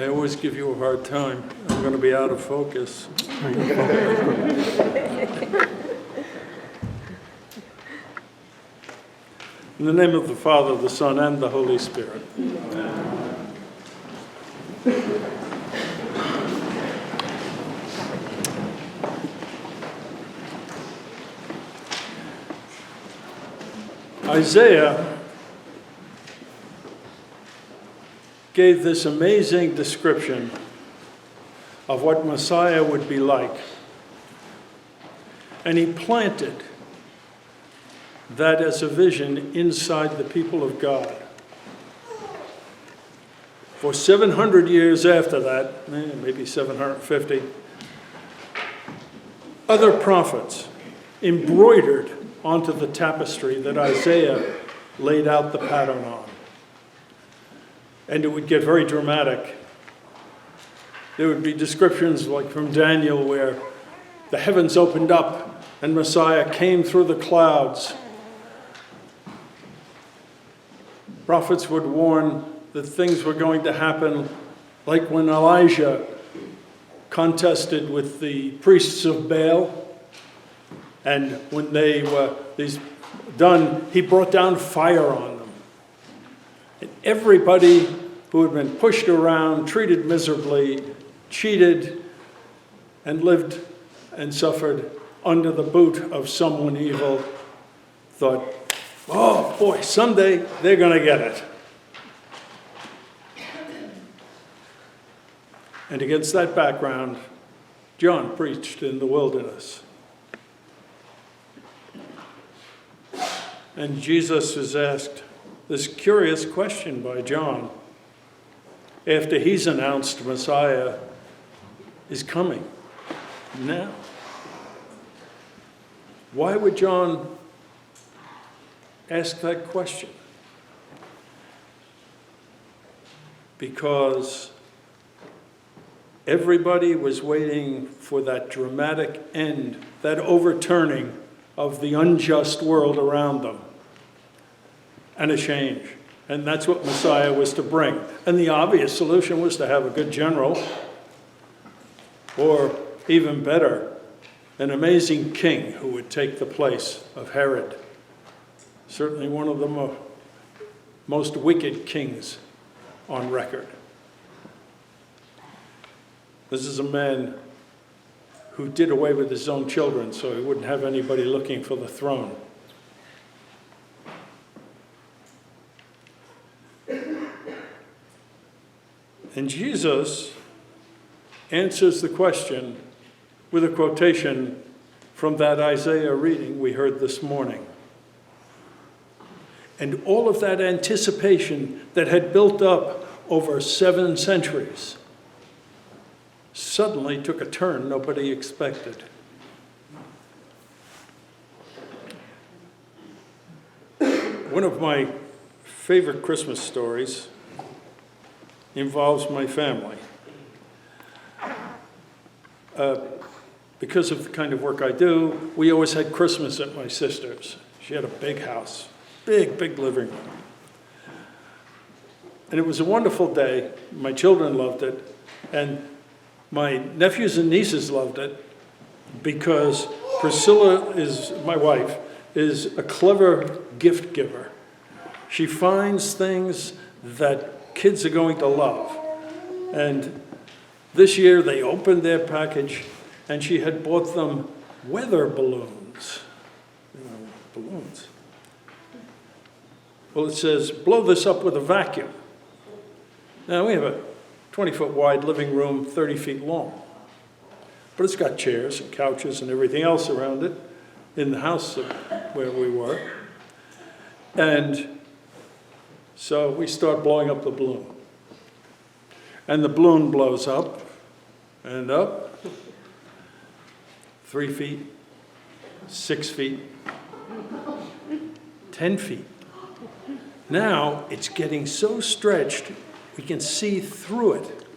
I always give you a hard time. I'm going to be out of focus. In the name of the Father, the Son, and the Holy Spirit. Isaiah gave this amazing description of what Messiah would be like. And he planted that as a vision inside the people of God. For 700 years after that, maybe 750, other prophets embroidered onto the tapestry that Isaiah laid out the pattern on. And it would get very dramatic. There would be descriptions like from Daniel where the heavens opened up and Messiah came through the clouds. Prophets would warn that things were going to happen like when Elijah contested with the priests of Baal. And when they were done, he brought down fire on them. And everybody who had been pushed around, treated miserably, cheated, and lived and suffered under the boot of someone evil, thought, oh boy, someday they're going to get it. And against that background, John preached in the wilderness. And Jesus was asked this curious question by John after he's announced Messiah is coming now. Why would John ask that question? Because everybody was waiting for that dramatic end, that overturning of the unjust world around them, and a change. And that's what Messiah was to bring. And the obvious solution was to have a good general, or even better, an amazing king who would take the place of Herod. Certainly one of the most wicked kings on record. This is a man who did away with his own children so he wouldn't have anybody looking for the throne. And Jesus answers the question with a quotation from that Isaiah reading we heard this morning. And all of that anticipation that had built up over 7 centuries suddenly took a turn nobody expected. One of my favorite Christmas stories involves my family. Because of the kind of work I do, we always had Christmas at my sister's. She had a big house, big living room. And it was a wonderful day. My children loved it. And my nephews and nieces loved it because Priscilla, my wife, is a clever gift giver. She finds things that kids are going to love. And this year they opened their package and she had bought them weather balloons. Balloons. Well, it says, blow this up with a vacuum. Now we have a 20-foot wide living room, 30 feet long. But it's got chairs and couches and everything else around it in the house where we were. And so we start blowing up the balloon. And the balloon blows up and up, 3 feet, 6 feet, 10 feet. Now it's getting so stretched, we can see through it.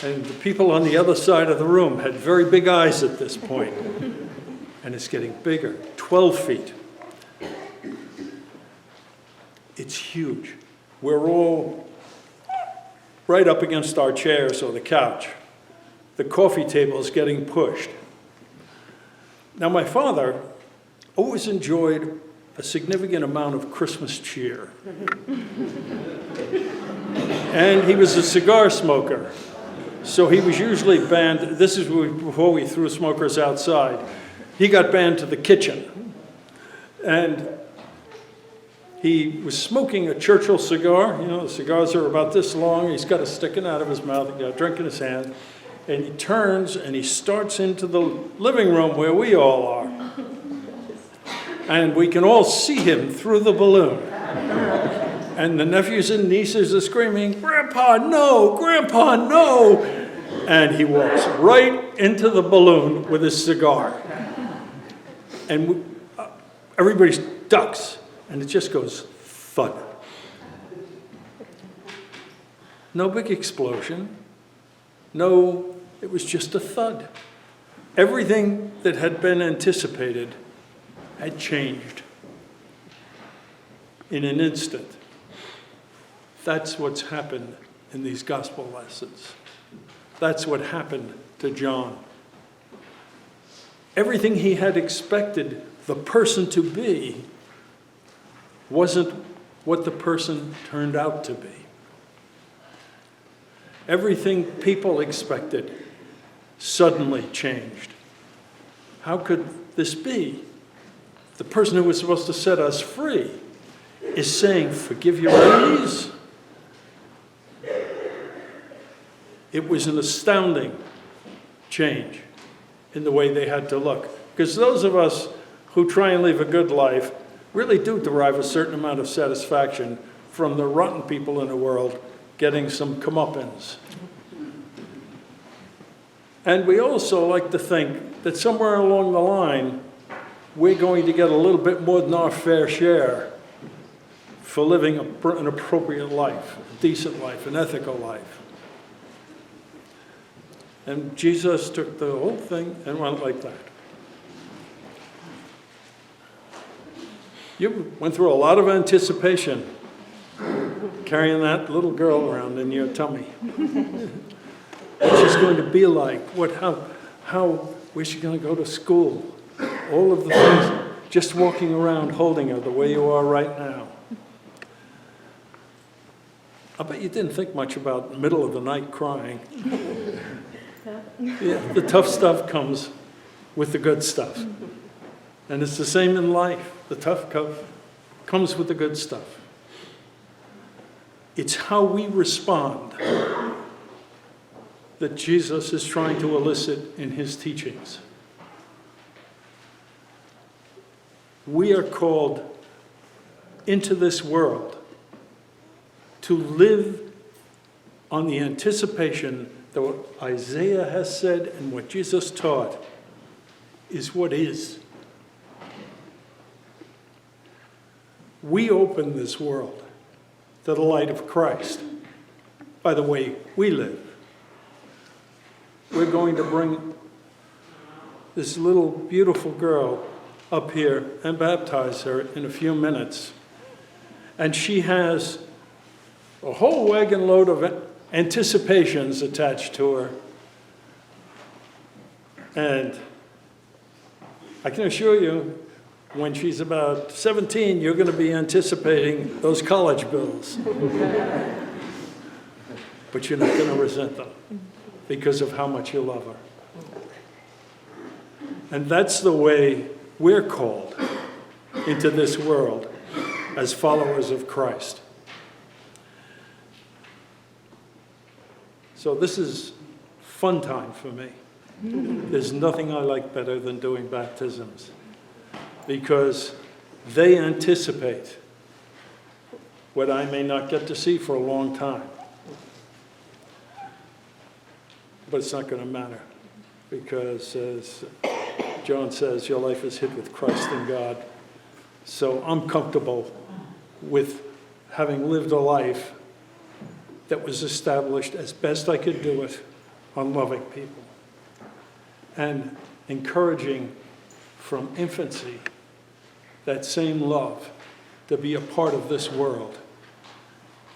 And the people on the other side of the room had very big eyes at this point. And it's getting bigger, 12 feet. It's huge. We're all right up against our chairs or the couch. The coffee table is getting pushed. Now, my father always enjoyed a significant amount of Christmas cheer. And he was a cigar smoker. So he was usually banned. This is before we threw smokers outside. He got banned to the kitchen. And he was smoking a Churchill cigar. You know, the cigars are about this long. He's got a sticking out of his mouth. He's got a drink in his hand. And he turns and he starts into the living room where we all are. And we can all see him through the balloon. And the nephews and nieces are screaming, "Grandpa, no! Grandpa, no!" And he walks right into the balloon with his cigar. And everybody ducks, and it just goes thud. No big explosion. No, it was just a thud. Everything that had been anticipated had changed in an instant. That's what's happened in these gospel lessons. That's what happened to John. Everything he had expected the person to be wasn't what the person turned out to be. Everything people expected suddenly changed. How could this be? The person who was supposed to set us free is saying, "Forgive your enemies." It was an astounding change in the way they had to look. Because those of us who try and live a good life really do derive a certain amount of satisfaction from the rotten people in the world getting some comeuppance. And we also like to think that somewhere along the line, we're going to get a little bit more than our fair share for living an appropriate life, a decent life, an ethical life. And Jesus took the whole thing and went like that. You went through a lot of anticipation carrying that little girl around in your tummy. What's she's going to be like? Where's she going to go to school? All of the things, just walking around holding her the way you are right now. I bet you didn't think much about middle of the night crying. Yeah, the tough stuff comes with the good stuff. And it's the same in life. The tough comes with the good stuff. It's how we respond that Jesus is trying to elicit in his teachings. We are called into this world to live on the anticipation that what Isaiah has said and what Jesus taught is what is. We open this world to the light of Christ by the way we live. We're going to bring this little beautiful girl up here and baptize her in a few minutes. And she has a whole wagon load of anticipations attached to her. And I can assure you, when she's about 17, you're going to be anticipating those college bills. But you're not going to resent them because of how much you love her. And that's the way we're called into this world as followers of Christ. So this is fun time for me. There's nothing I like better than doing baptisms because they anticipate what I may not get to see for a long time. But it's not going to matter because, as John says, your life is hid with Christ in God. So I'm comfortable with having lived a life that was established as best I could do it on loving people and encouraging from infancy that same love to be a part of this world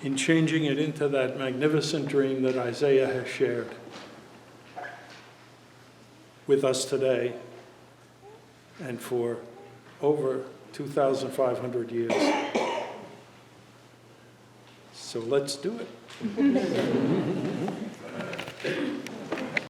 in changing it into that magnificent dream that Isaiah has shared with us today and for over 2,500 years. So let's do it.